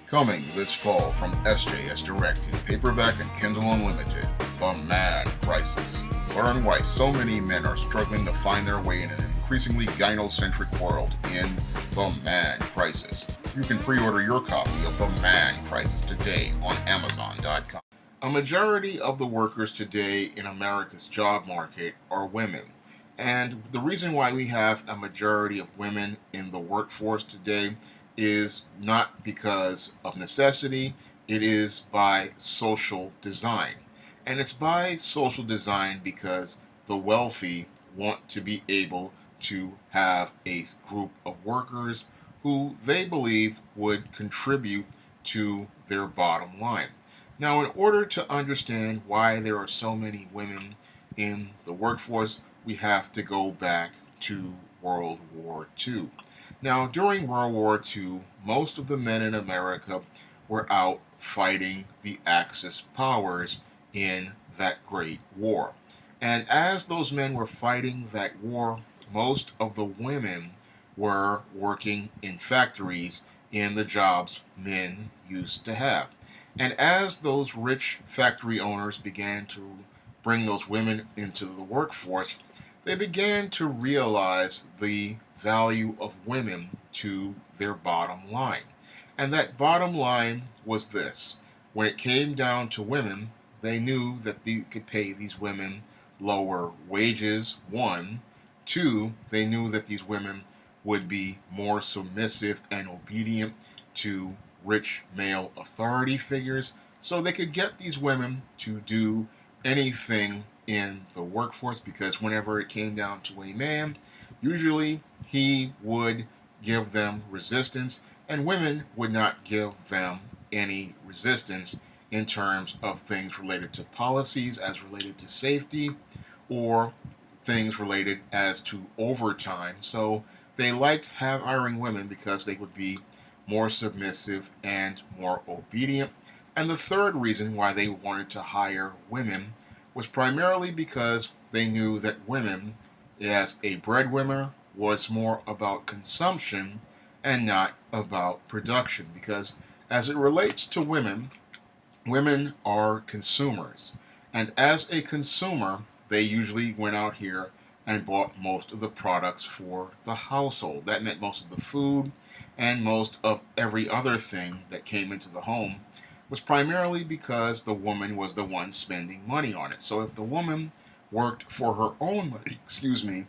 Coming this fall from SJS Direct in paperback and Kindle Unlimited, The Man Crisis. Learn why so many men are struggling to find their way in an increasingly gynocentric world in The Man Crisis. You can pre-order your copy of The Man Crisis today on Amazon.com. A majority of the workers today in America's job market are women. And the reason why we have a majority of women in the workforce today is not because of necessity, it is by social design. And it's by social design because the wealthy want to be able to have a group of workers who they believe would contribute to their bottom line. Now, in order to understand why there are so many women in the workforce, we have to go back to World War II. Now, during World War II, most of the men in America were out fighting the Axis powers in that great war. And as those men were fighting that war, most of the women were working in factories in the jobs men used to have. And as those rich factory owners began to bring those women into the workforce, they began to realize the value of women to their bottom line. And that bottom line was this. When it came down to women, they knew that they could pay these women lower wages, one. Two, they knew that these women would be more submissive and obedient to rich male authority figures, so they could get these women to do anything in the workforce, because whenever it came down to a man, usually he would give them resistance, and women would not give them any resistance in terms of things related to policies as related to safety or things related as to overtime. So they liked hiring women because they would be more submissive and more obedient. And the third reason why they wanted to hire women was primarily because they knew that women, as a breadwinner, was more about consumption and not about production. Because as it relates to women, women are consumers. And as a consumer, they usually went out here and bought most of the products for the household. That meant most of the food and most of every other thing that came into the home was primarily because the woman was the one spending money on it. So if the woman worked for her own money,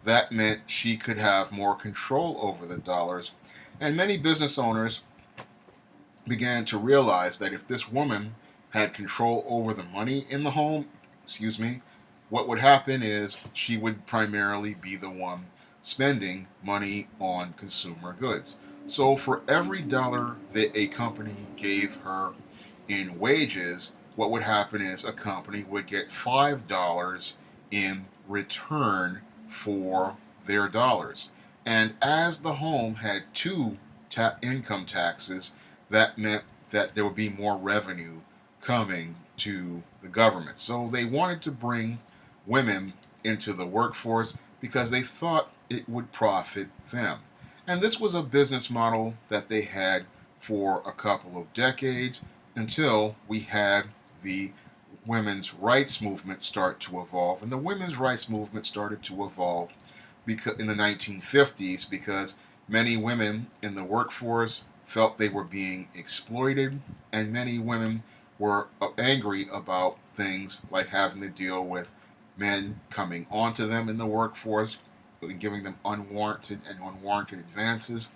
that meant she could have more control over the dollars. And many business owners began to realize that if this woman had control over the money in the home, what would happen is she would primarily be the one spending money on consumer goods. So for every dollar that a company gave her in wages, what would happen is a company would get $5 in return for their dollars. And as the home had two income taxes, that meant that there would be more revenue coming to the government. So they wanted to bring women into the workforce because they thought it would profit them. And this was a business model that they had for a couple of decades until we had the women's rights movement start to evolve. And the women's rights movement started to evolve because in the 1950s because many women in the workforce felt they were being exploited, and many women were angry about things like having to deal with men coming onto them in the workforce and giving them unwarranted advances,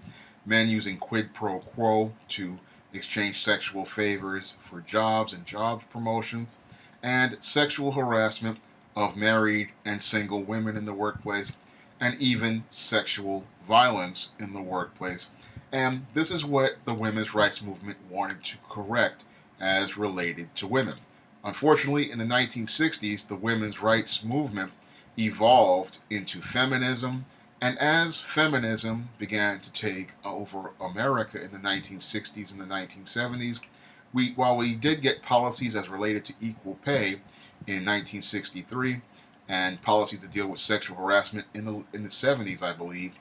men using quid pro quo to exchange sexual favors for jobs and job promotions, and sexual harassment of married and single women in the workplace, and even sexual violence in the workplace. And this is what the women's rights movement wanted to correct as related to women. Unfortunately, in the 1960s, the women's rights movement evolved into feminism, and as feminism began to take over America in the 1960s and the 1970s, while we did get policies as related to equal pay in 1963 and policies to deal with sexual harassment in the 70s, I believe,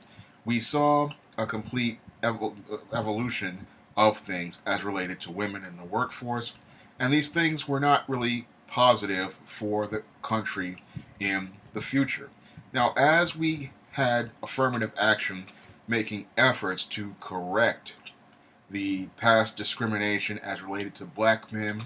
we saw a complete evolution of things as related to women in the workforce. And these things were not really positive for the country in the future. Now, as we had affirmative action making efforts to correct the past discrimination as related to black men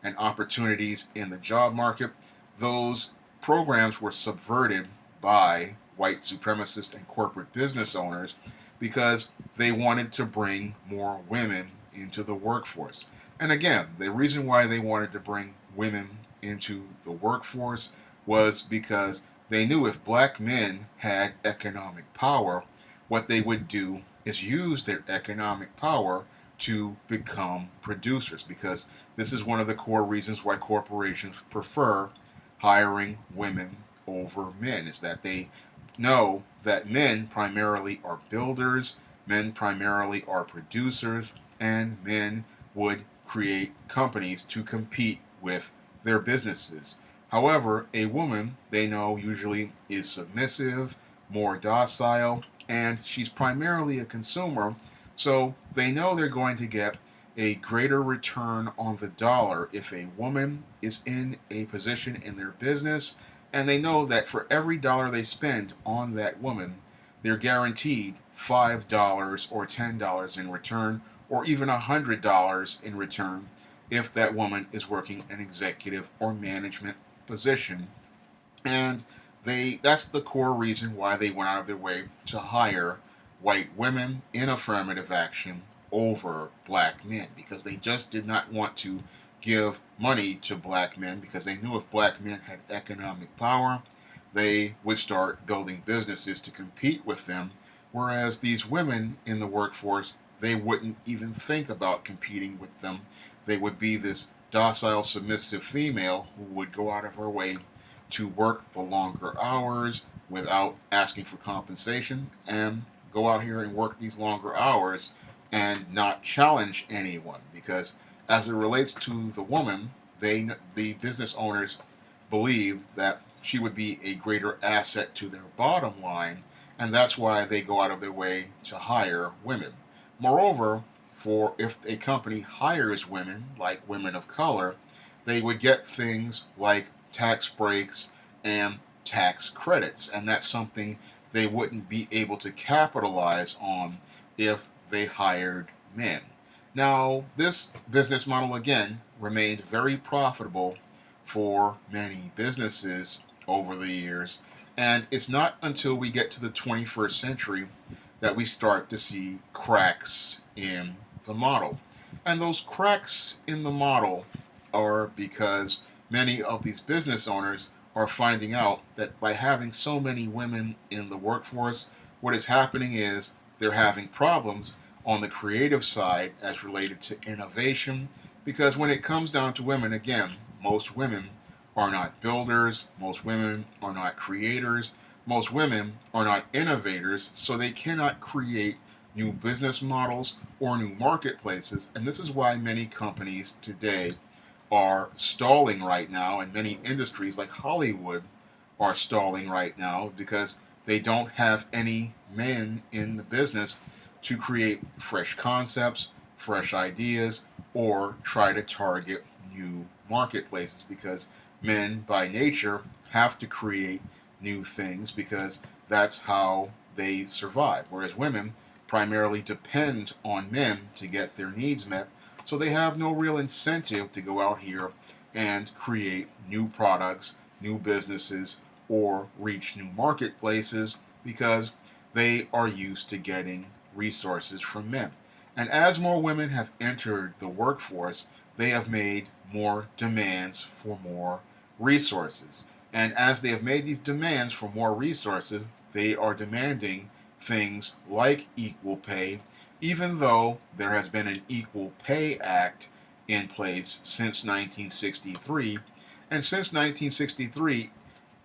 and opportunities in the job market, those programs were subverted by white supremacists and corporate business owners because they wanted to bring more women into the workforce. And again, the reason why they wanted to bring women into the workforce was because they knew if black men had economic power, what they would do is use their economic power to become producers, because this is one of the core reasons why corporations prefer hiring women over men, is that they know that men primarily are builders, men primarily are producers, and men would create companies to compete with their businesses. However, a woman, they know, usually is submissive, more docile, and she's primarily a consumer, so they know they're going to get a greater return on the dollar if a woman is in a position in their business, and they know that for every dollar they spend on that woman, they're guaranteed $5 or $10 in return, or even $100 in return if that woman is working an executive or management position. And that's the core reason why they went out of their way to hire white women in affirmative action over black men, because they just did not want to give money to black men, because they knew if black men had economic power, they would start building businesses to compete with them, whereas these women in the workforce, they wouldn't even think about competing with them. They would be this docile, submissive female who would go out of her way to work the longer hours without asking for compensation, and go out here and work these longer hours and not challenge anyone, because as it relates to the woman, the business owners believe that she would be a greater asset to their bottom line, and that's why they go out of their way to hire women. Moreover, for if a company hires women, like women of color, they would get things like tax breaks and tax credits, and that's something they wouldn't be able to capitalize on if they hired men. Now, this business model again remained very profitable for many businesses over the years, and it's not until we get to the 21st century that we start to see cracks in the model. And those cracks in the model are because many of these business owners are finding out that by having so many women in the workforce, what is happening is they're having problems on the creative side as related to innovation, because when it comes down to women, again, most women are not builders, most women are not creators, most women are not innovators, so they cannot create new business models or new marketplaces. And this is why many companies today are stalling right now, and many industries like Hollywood are stalling right now, because they don't have any men in the business to create fresh concepts, fresh ideas, or try to target new marketplaces, because men by nature have to create new things because that's how they survive, whereas women primarily depend on men to get their needs met, so they have no real incentive to go out here and create new products, new businesses, or reach new marketplaces, because they are used to getting resources from men. And as more women have entered the workforce, they have made more demands for more resources. And as they have made these demands for more resources, they are demanding things like equal pay, even though there has been an Equal Pay Act in place since 1963. And since 1963,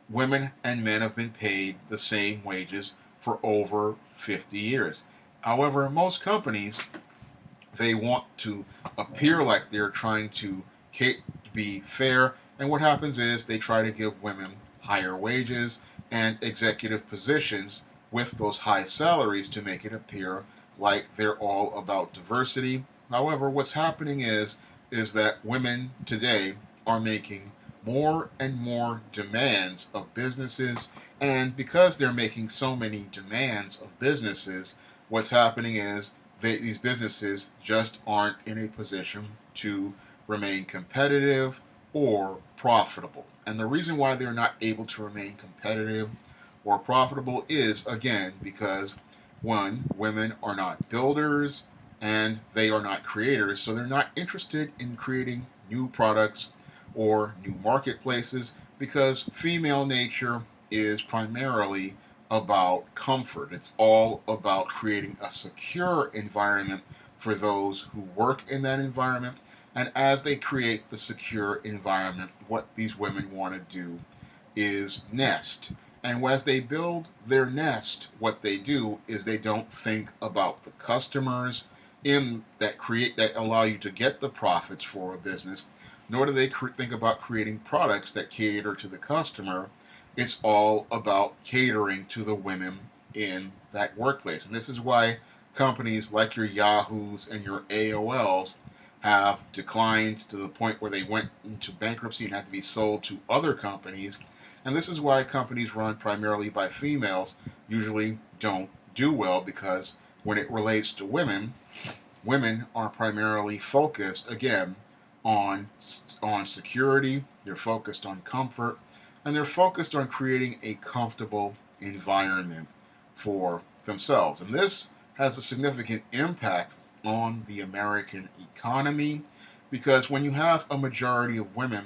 women and men have been paid the same wages for over 50 years. However, most companies, they want to appear like they're trying to be fair, and what happens is they try to give women higher wages and executive positions with those high salaries to make it appear like they're all about diversity However, what's happening is that women today are making more and more demands of businesses, and because they're making so many demands of businesses, what's happening is these businesses just aren't in a position to remain competitive or profitable. And the reason why they're not able to remain competitive or profitable is, again, because one, women are not builders and they are not creators, so they're not interested in creating new products or new marketplaces because female nature is primarily about comfort. It's all about creating a secure environment for those who work in that environment. And as they create the secure environment, what these women want to do is nest. And as they build their nest, what they do is they don't think about the customers in that allow you to get the profits for a business, nor do they think about creating products that cater to the customer. It's all about catering to the women in that workplace. And this is why companies like your Yahoos and your AOLs have declined to the point where they went into bankruptcy and had to be sold to other companies. And this is why companies run primarily by females usually don't do well, because when it relates to women, women are primarily focused, again, on security, they're focused on comfort, and they're focused on creating a comfortable environment for themselves. And this has a significant impact on the American economy, because when you have a majority of women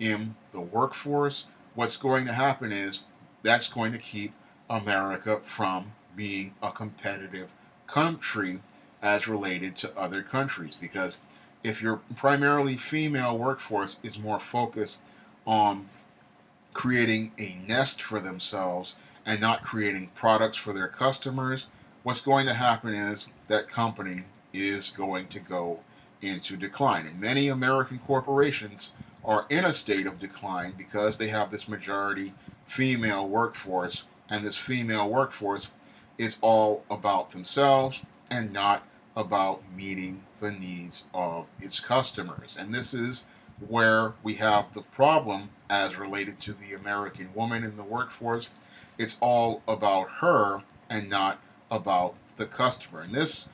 in the workforce, what's going to happen is that's going to keep America from being a competitive country as related to other countries. Because if your primarily female workforce is more focused on creating a nest for themselves and not creating products for their customers, what's going to happen is that company is going to go into decline. And many American corporations are in a state of decline because they have this majority female workforce, and this female workforce is all about themselves and not about meeting the needs of its customers. And this is where we have the problem as related to the American woman in the workforce. It's all about her and not about the customer. And this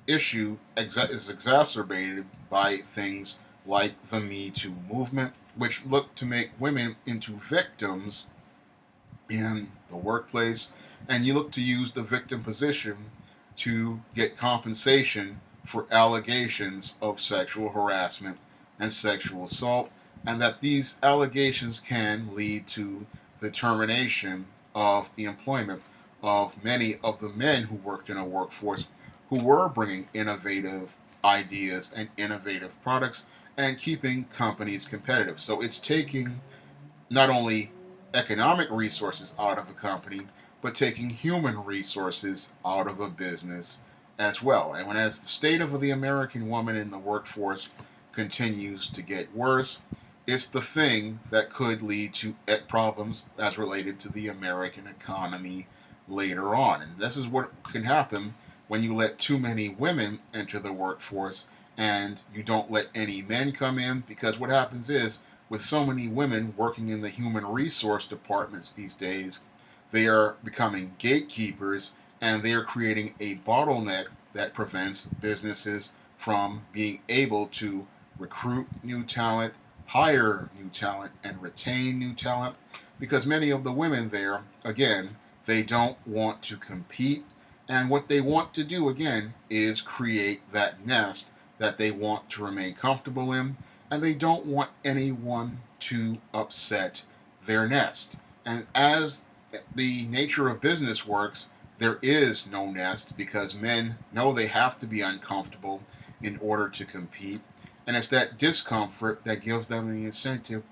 issue is exacerbated by things like the Me Too movement, which look to make women into victims in the workplace, and you look to use the victim position to get compensation for allegations of sexual harassment and sexual assault, and that these allegations can lead to the termination of the employment of many of the men who worked in a workforce who were bringing innovative ideas and innovative products and keeping companies competitive. So it's taking not only economic resources out of a company, but taking human resources out of a business as well. And when as the state of the American woman in the workforce continues to get worse, it's the thing that could lead to problems as related to the American economy later on. And this is what can happen when you let too many women enter the workforce and you don't let any men come in, because what happens is, with so many women working in the human resource departments these days, they are becoming gatekeepers, and they are creating a bottleneck that prevents businesses from being able to recruit new talent, hire new talent, and retain new talent, because many of the women there, again, they don't want to compete. And what they want to do, again, is create that nest that they want to remain comfortable in, and they don't want anyone to upset their nest. And as the nature of business works, there is no nest, because men know they have to be uncomfortable in order to compete. And it's that discomfort that gives them the incentive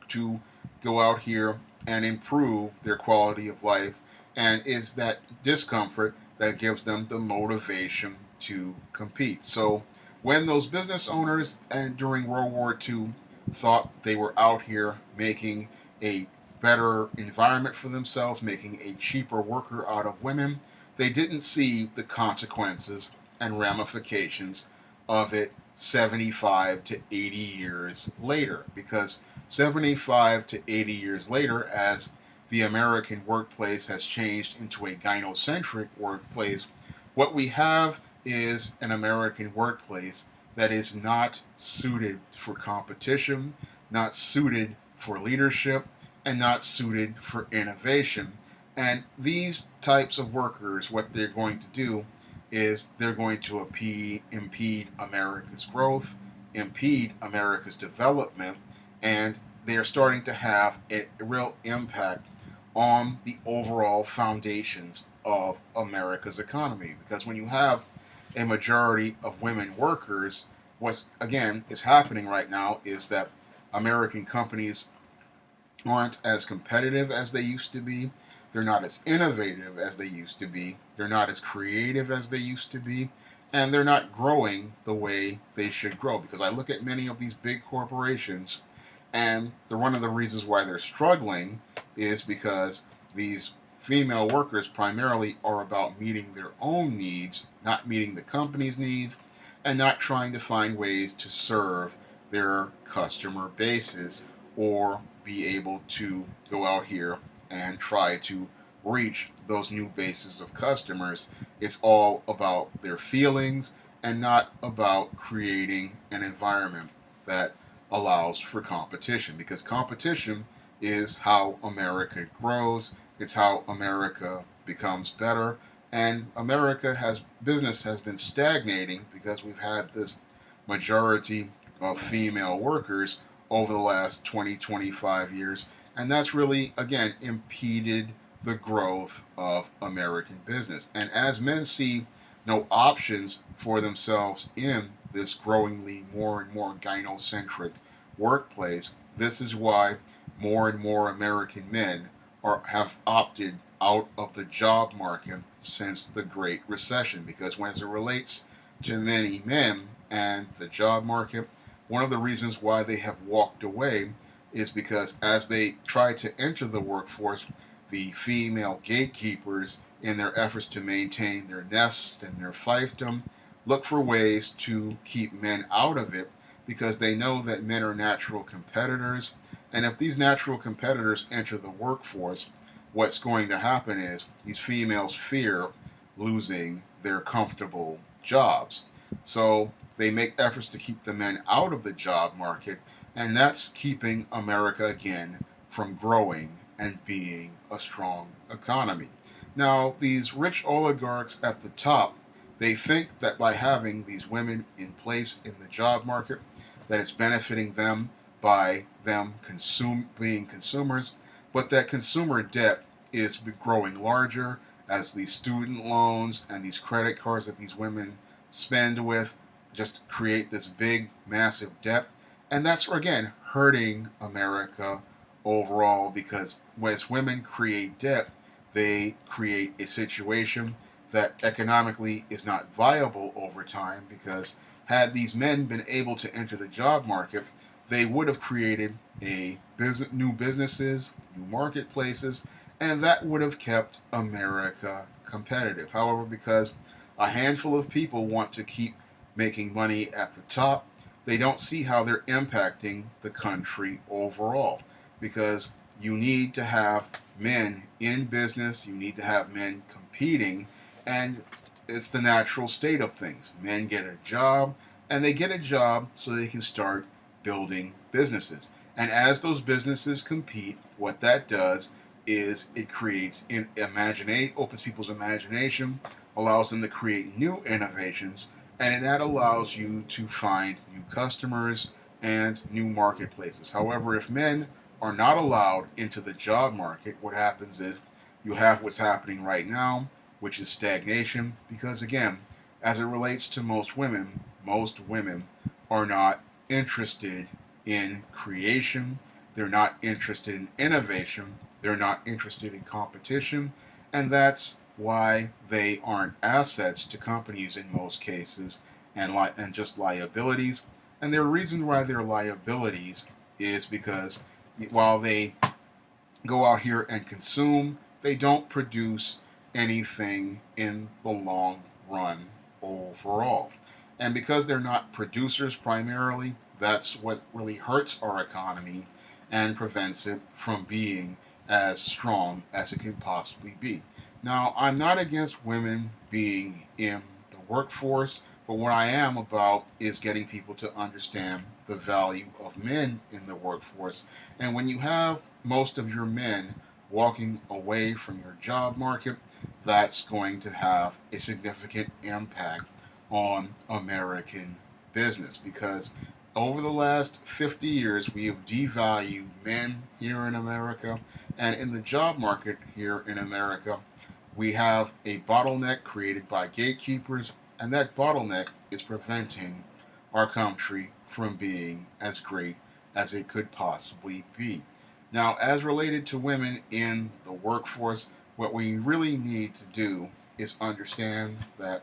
to go out here and improve their quality of life. And it's that discomfort that gives them the motivation to compete. So when those business owners and during World War II thought they were out here making a better environment for themselves, making a cheaper worker out of women, they didn't see the consequences and ramifications of it 75 to 80 years later. Because 75 to 80 years later, as the American workplace has changed into a gynocentric workplace, what we have is an American workplace that is not suited for competition, not suited for leadership, and not suited for innovation. And these types of workers, what they're going to do is they're going to impede America's growth, impede America's development, and they're starting to have a real impact on the overall foundations of America's economy. Because when you have a majority of women workers, what again is happening right now is that American companies aren't as competitive as they used to be. They're not as innovative as they used to be. They're not as creative as they used to be. And they're not growing the way they should grow. Because I look at many of these big corporations, and one of the reasons why they're struggling is because these female workers primarily are about meeting their own needs, not meeting the company's needs, and not trying to find ways to serve their customer bases or be able to go out here and try to reach those new bases of customers. It's all about their feelings and not about creating an environment that allows for competition, because competition is how America grows, it's how America becomes better, and business has been stagnating because we've had this majority of female workers over the last 20, 25 years, and that's really, again, impeded the growth of American business. And as men see no options for themselves in this growingly more and more gynocentric workplace, this is why more and more American men have opted out of the job market since the Great Recession. Because when it relates to many men and the job market, one of the reasons why they have walked away is because as they try to enter the workforce, the female gatekeepers, in their efforts to maintain their nest and their fiefdom, look for ways to keep men out of it, because they know that men are natural competitors. And if these natural competitors enter the workforce, what's going to happen is these females fear losing their comfortable jobs. So they make efforts to keep the men out of the job market, and that's keeping America again from growing and being a strong economy. Now, these rich oligarchs at the top, they think that by having these women in place in the job market, that it's benefiting them by them being consumers, but that consumer debt is growing larger as these student loans and these credit cards that these women spend with just create this big, massive debt. And that's, again, hurting America overall, because as women create debt, they create a situation that economically is not viable over time, because had these men been able to enter the job market, they would have created new businesses, new marketplaces, and that would have kept America competitive. However, because a handful of people want to keep making money at the top, they don't see how they're impacting the country overall. Because you need to have men in business, you need to have men competing, and it's the natural state of things. Men get a job, and they get a job so they can start building businesses. And as those businesses compete, what that does is it creates opens people's imagination, allows them to create new innovations, and that allows you to find new customers and new marketplaces. However, if men are not allowed into the job market, what happens is you have what's happening right now, which is stagnation. Because again, as it relates to most women are not interested in creation, they're not interested in innovation, they're not interested in competition, and that's why they aren't assets to companies in most cases, and just liabilities. And the reason why they're liabilities is because while they go out here and consume, they don't produce anything in the long run overall. And because they're not producers primarily, that's what really hurts our economy and prevents it from being as strong as it can possibly be. Now, I'm not against women being in the workforce, but what I am about is getting people to understand the value of men in the workforce. And when you have most of your men walking away from your job market, that's going to have a significant impact on American business because over the last 50 years, we have devalued men here in America, and in the job market here in America, we have a bottleneck created by gatekeepers, and that bottleneck is preventing our country from being as great as it could possibly be. Now, as related to women in the workforce, what we really need to do is understand that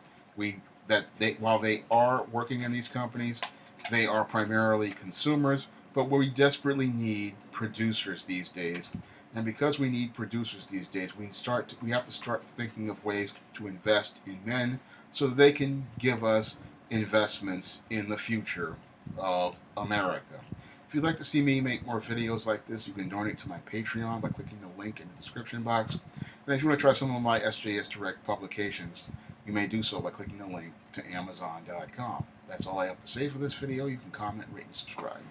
while they are working in these companies, they are primarily consumers, but we desperately need producers these days. And because we need producers these days, we have to start thinking of ways to invest in men so that they can give us investments in the future of America. If you'd like to see me make more videos like this, you can donate to my Patreon by clicking the link in the description box. And if you want to try some of my SJS Direct publications, you may do so by clicking the link to Amazon.com. That's all I have to say for this video. You can comment, rate, and subscribe.